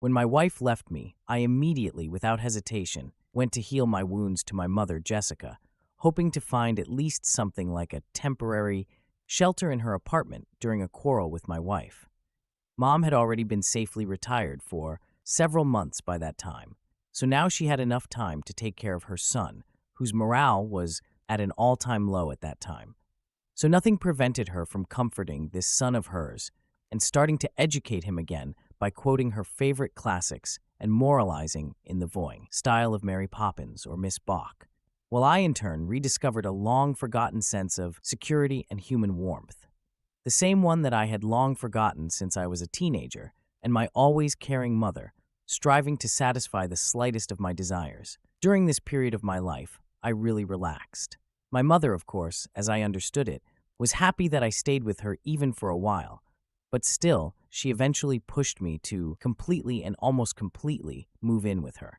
When my wife left me, I immediately, without hesitation, went to heal my wounds to my mother, Jessica, hoping to find at least something like a temporary shelter in her apartment during a quarrel with my wife. Mom had already been safely retired for several months by that time, so now she had enough time to take care of her son, whose morale was at an all-time low at that time. So nothing prevented her from comforting this son of hers and starting to educate him again by quoting her favorite classics and moralizing in the voying style of Mary Poppins or Miss Bach, while I in turn rediscovered a long-forgotten sense of security and human warmth, the same one that I had long forgotten since I was a teenager and my always caring mother, striving to satisfy the slightest of my desires. During this period of my life, I really relaxed. My mother, of course, as I understood it, was happy that I stayed with her even for a while, but still, she eventually pushed me to completely and almost completely move in with her.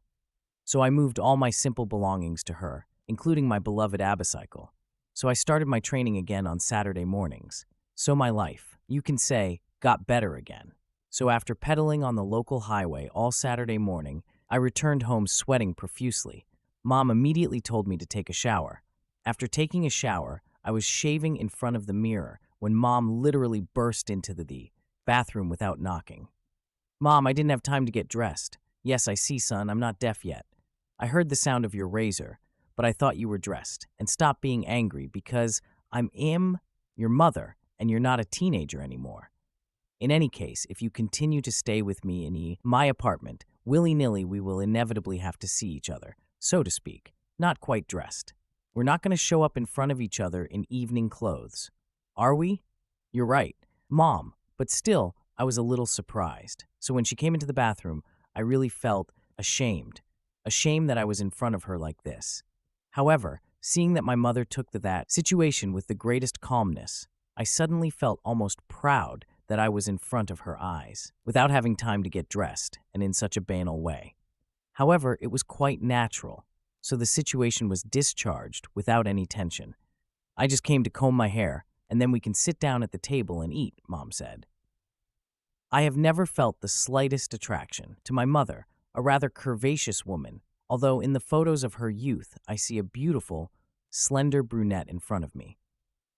So I moved all my simple belongings to her, including my beloved Abicycle. So I started my training again on Saturday mornings. So my life, you can say, got better again. So after pedaling on the local highway all Saturday morning, I returned home sweating profusely. Mom immediately told me to take a shower. After taking a shower, I was shaving in front of the mirror when Mom literally burst into the bathroom without knocking. Mom, I didn't have time to get dressed. Yes, I see, son, I'm not deaf yet. I heard the sound of your razor, but I thought you were dressed. And stop being angry because I'm your mother and you're not a teenager anymore. In any case, if you continue to stay with me in my apartment, willy-nilly we will inevitably have to see each other, so to speak, not quite dressed. We're not going to show up in front of each other in evening clothes. Are we? You're right, Mom, but still, I was a little surprised. So when she came into the bathroom, I really felt ashamed that I was in front of her like this. However, seeing that my mother took that situation with the greatest calmness, I suddenly felt almost proud that I was in front of her eyes, without having time to get dressed, and in such a banal way. However, it was quite natural, so the situation was discharged without any tension. I just came to comb my hair, and then we can sit down at the table and eat, Mom said. I have never felt the slightest attraction to my mother, a rather curvaceous woman, although in the photos of her youth I see a beautiful, slender brunette in front of me.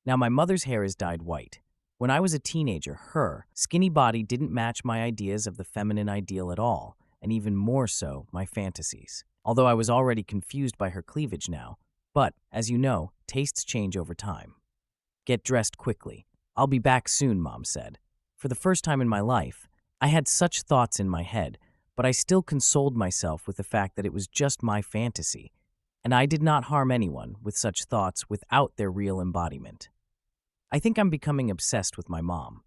Now my mother's hair is dyed white. When I was a teenager, her skinny body didn't match my ideas of the feminine ideal at all, and even more so, my fantasies. Although I was already confused by her cleavage now, but, as you know, tastes change over time. Get dressed quickly. I'll be back soon, Mom said. For the first time in my life, I had such thoughts in my head, but I still consoled myself with the fact that it was just my fantasy, and I did not harm anyone with such thoughts without their real embodiment. I think I'm becoming obsessed with my mom.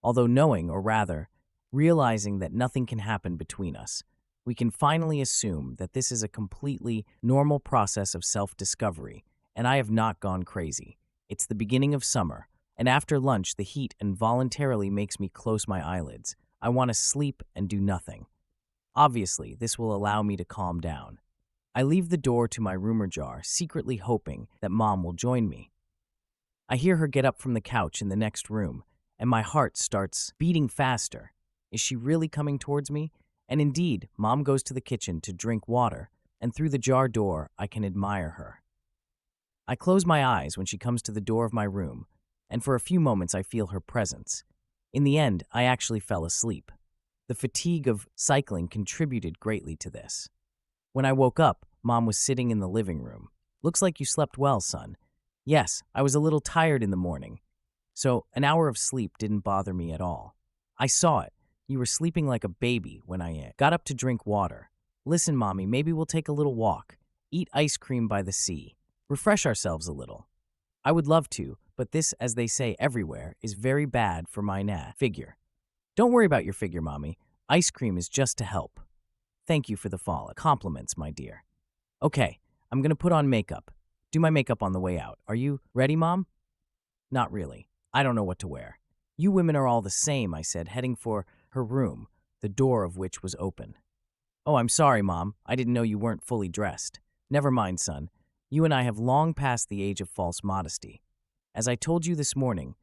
Although knowing, or rather, realizing that nothing can happen between us, we can finally assume that this is a completely normal process of self-discovery, and I have not gone crazy. It's the beginning of summer, and after lunch the heat involuntarily makes me close my eyelids. I want to sleep and do nothing. Obviously, this will allow me to calm down. I leave the door to my room ajar, secretly hoping that Mom will join me. I hear her get up from the couch in the next room, and my heart starts beating faster. Is she really coming towards me? And indeed, Mom goes to the kitchen to drink water, and through the jar door, I can admire her. I close my eyes when she comes to the door of my room, and for a few moments I feel her presence. In the end, I actually fell asleep. The fatigue of cycling contributed greatly to this. When I woke up, Mom was sitting in the living room. Looks like you slept well, son. Yes, I was a little tired in the morning, so an hour of sleep didn't bother me at all. I saw it. You were sleeping like a baby when I got up to drink water. Listen, Mommy, maybe we'll take a little walk, eat ice cream by the sea, refresh ourselves a little. I would love to, but this, as they say everywhere, is very bad for my figure. Don't worry about your figure, Mommy. Ice cream is just to help. Thank you for the compliments, my dear. Okay, I'm gonna put on makeup. Do my makeup on the way out. Are you ready, Mom? Not really. I don't know what to wear. You women are all the same, I said, heading for her room, the door of which was open. Oh, I'm sorry, Mom. I didn't know you weren't fully dressed. Never mind, son. You and I have long passed the age of false modesty. As I told you this morning,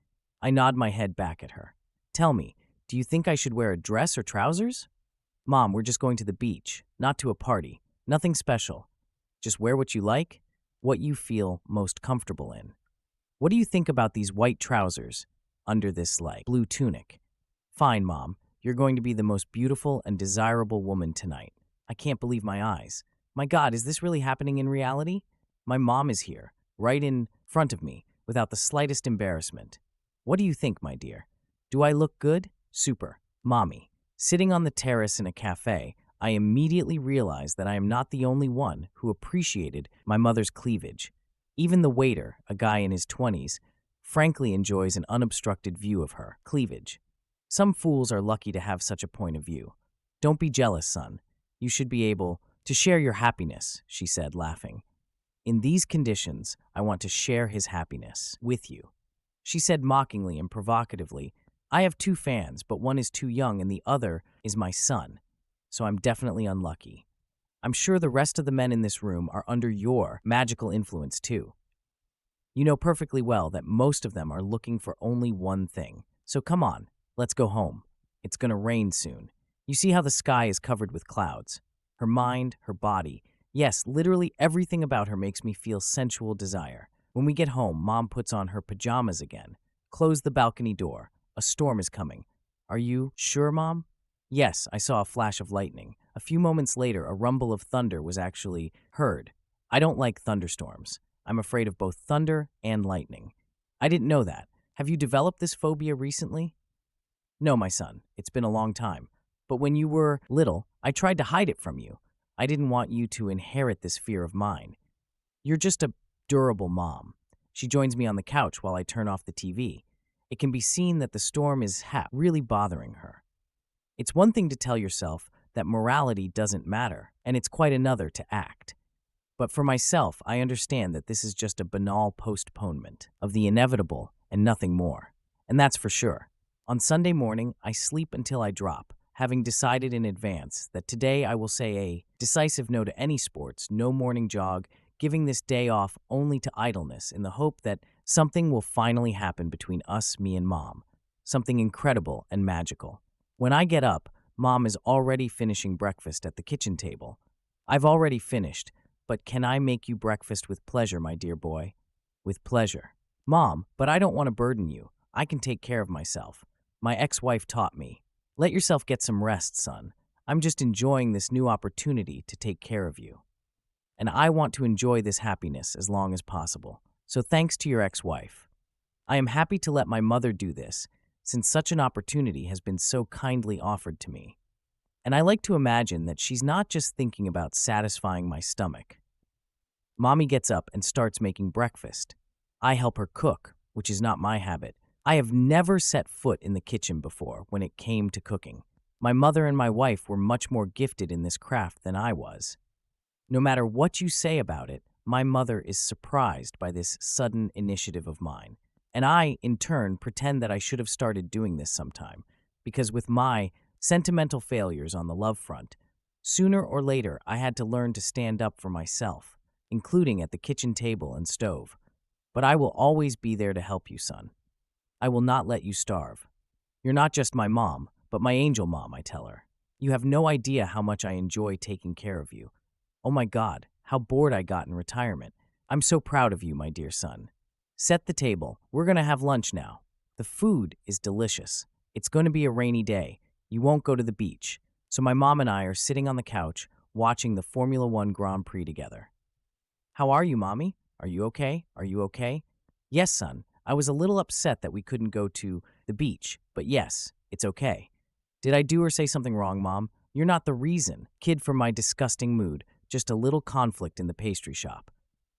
I nod my head back at her. Tell me, do you think I should wear a dress or trousers? Mom, we're just going to the beach, not to a party. Nothing special. Just wear what you like, what you feel most comfortable in. What do you think about these white trousers under this, like, blue tunic? Fine, Mom. You're going to be the most beautiful and desirable woman tonight. I can't believe my eyes. My God, is this really happening in reality? My mom is here, right in front of me, without the slightest embarrassment. What do you think, my dear? Do I look good? Super. Mommy. Sitting on the terrace in a cafe, I immediately realized that I am not the only one who appreciated my mother's cleavage. Even the waiter, a guy in his 20s, frankly enjoys an unobstructed view of her cleavage. Some fools are lucky to have such a point of view. Don't be jealous, son. You should be able to share your happiness, she said, laughing. In these conditions, I want to share his happiness with you. She said mockingly and provocatively, I have 2 fans, but one is too young and the other is my son, so I'm definitely unlucky. I'm sure the rest of the men in this room are under your magical influence too. You know perfectly well that most of them are looking for only one thing. So come on, let's go home. It's gonna rain soon. You see how the sky is covered with clouds. Her mind, her body, yes, literally everything about her makes me feel sensual desire. When we get home, Mom puts on her pajamas again. Close the balcony door. A storm is coming. Are you sure, Mom? Yes, I saw a flash of lightning. A few moments later, a rumble of thunder was actually heard. I don't like thunderstorms. I'm afraid of both thunder and lightning. I didn't know that. Have you developed this phobia recently? No, my son. It's been a long time. But when you were little, I tried to hide it from you. I didn't want you to inherit this fear of mine. You're just a durable mom. She joins me on the couch while I turn off the TV. It can be seen that the storm is really bothering her. It's one thing to tell yourself that morality doesn't matter, and it's quite another to act. But for myself, I understand that this is just a banal postponement of the inevitable and nothing more. And that's for sure. On Sunday morning, I sleep until I drop, having decided in advance that today I will say a decisive no to any sports, no morning jog, giving this day off only to idleness in the hope that something will finally happen between us, me and Mom. Something incredible and magical. When I get up, Mom is already finishing breakfast at the kitchen table. I've already finished, but can I make you breakfast with pleasure, my dear boy? With pleasure. Mom, but I don't want to burden you. I can take care of myself. My ex-wife taught me. Let yourself get some rest, son. I'm just enjoying this new opportunity to take care of you. And I want to enjoy this happiness as long as possible. So thanks to your ex-wife. I am happy to let my mother do this, since such an opportunity has been so kindly offered to me. And I like to imagine that she's not just thinking about satisfying my stomach. Mommy gets up and starts making breakfast. I help her cook, which is not my habit. I have never set foot in the kitchen before when it came to cooking. My mother and my wife were much more gifted in this craft than I was. No matter what you say about it, my mother is surprised by this sudden initiative of mine. And I, in turn, pretend that I should have started doing this sometime, because with my sentimental failures on the love front, sooner or later I had to learn to stand up for myself, including at the kitchen table and stove. But I will always be there to help you, son. I will not let you starve. You're not just my mom, but my angel mom, I tell her. You have no idea how much I enjoy taking care of you. Oh my God, how bored I got in retirement. I'm so proud of you, my dear son. Set the table. We're going to have lunch now. The food is delicious. It's going to be a rainy day. You won't go to the beach. So my mom and I are sitting on the couch watching the Formula One Grand Prix together. How are you, Mommy? Are you okay? Are you okay? Yes, son. I was a little upset that we couldn't go to the beach, but yes, it's okay. Did I do or say something wrong, Mom? You're not the reason, kid, for my disgusting mood. Just a little conflict in the pastry shop.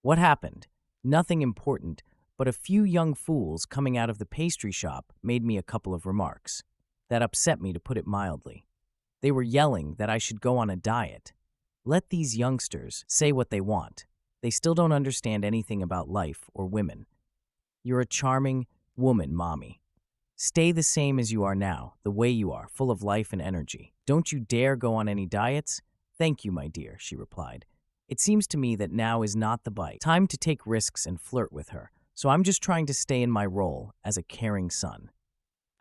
What happened? Nothing important, but a few young fools coming out of the pastry shop made me a couple of remarks. That upset me, to put it mildly. They were yelling that I should go on a diet. Let these youngsters say what they want. They still don't understand anything about life or women. You're a charming woman, Mommy. Stay the same as you are now, the way you are, full of life and energy. Don't you dare go on any diets. Thank you, my dear, she replied. It seems to me that now is not the time to take risks and flirt with her, so I'm just trying to stay in my role as a caring son.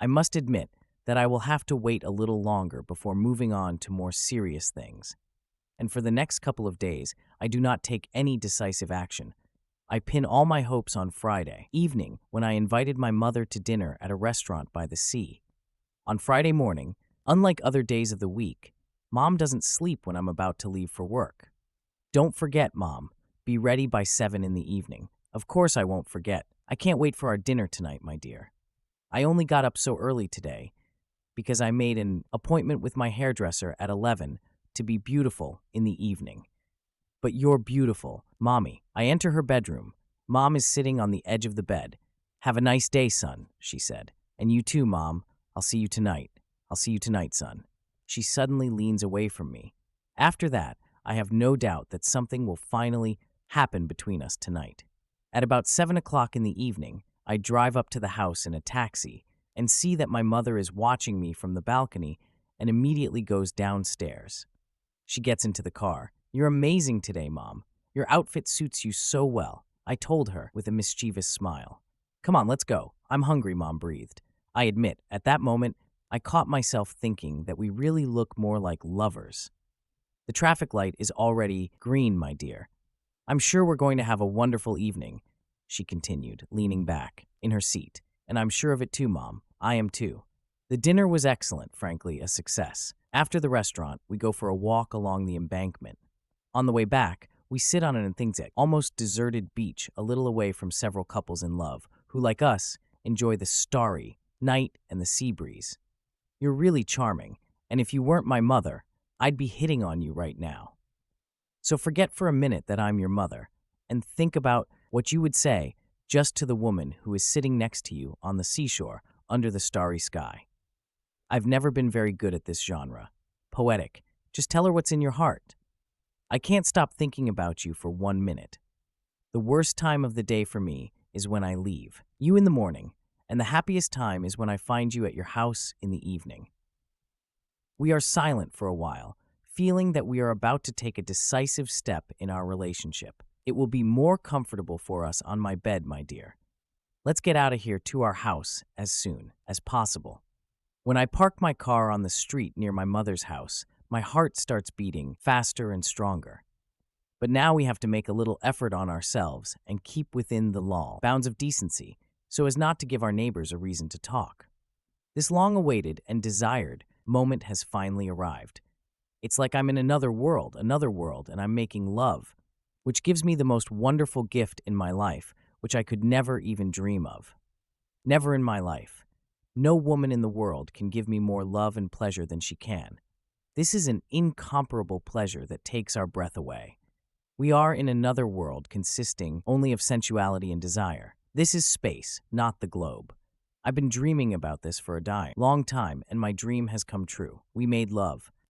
I must admit, that I will have to wait a little longer before moving on to more serious things. And for the next couple of days, I do not take any decisive action. I pin all my hopes on Friday evening when I invited my mother to dinner at a restaurant by the sea. On Friday morning, unlike other days of the week, Mom doesn't sleep when I'm about to leave for work. Don't forget, Mom. Be ready by 7 in the evening. Of course I won't forget. I can't wait for our dinner tonight, my dear. I only got up so early today because I made an appointment with my hairdresser at 11 to be beautiful in the evening. But you're beautiful, Mommy. I enter her bedroom. Mom is sitting on the edge of the bed. Have a nice day, son, she said. And you too, Mom. I'll see you tonight. I'll see you tonight, son. She suddenly leans away from me. After that, I have no doubt that something will finally happen between us tonight. At about 7 o'clock in the evening, I drive up to the house in a taxi and see that my mother is watching me from the balcony and immediately goes downstairs. She gets into the car. You're amazing today, Mom. Your outfit suits you so well, I told her with a mischievous smile. Come on, let's go. I'm hungry, Mom breathed. I admit, at that moment, I caught myself thinking that we really look more like lovers. The traffic light is already green, my dear. I'm sure we're going to have a wonderful evening, she continued, leaning back in her seat. And I'm sure of it too, Mom. I am too. The dinner was excellent, frankly, a success. After the restaurant, we go for a walk along the embankment. On the way back, we sit on an almost deserted beach a little away from several couples in love who, like us, enjoy the starry night and the sea breeze. You're really charming, and if you weren't my mother, I'd be hitting on you right now. So forget for a minute that I'm your mother, and think about what you would say just to the woman who is sitting next to you on the seashore under the starry sky. I've never been very good at this genre. Poetic. Just tell her what's in your heart. I can't stop thinking about you for 1 minute. The worst time of the day for me is when I leave you in the morning, and the happiest time is when I find you at your house in the evening. We are silent for a while, feeling that we are about to take a decisive step in our relationship. It will be more comfortable for us on my bed, my dear. Let's get out of here to our house as soon as possible. When I park my car on the street near my mother's house, my heart starts beating faster and stronger. But now we have to make a little effort on ourselves and keep within the bounds of decency, so as not to give our neighbors a reason to talk. This long-awaited and desired moment has finally arrived. It's like I'm in another world, and I'm making love, which gives me the most wonderful gift in my life, which I could never even dream of. Never in my life. No woman in the world can give me more love and pleasure than she can. This is an incomparable pleasure that takes our breath away. We are in another world consisting only of sensuality and desire. This is space, not the globe. I've been dreaming about this for a long time, and my dream has come true. We made love.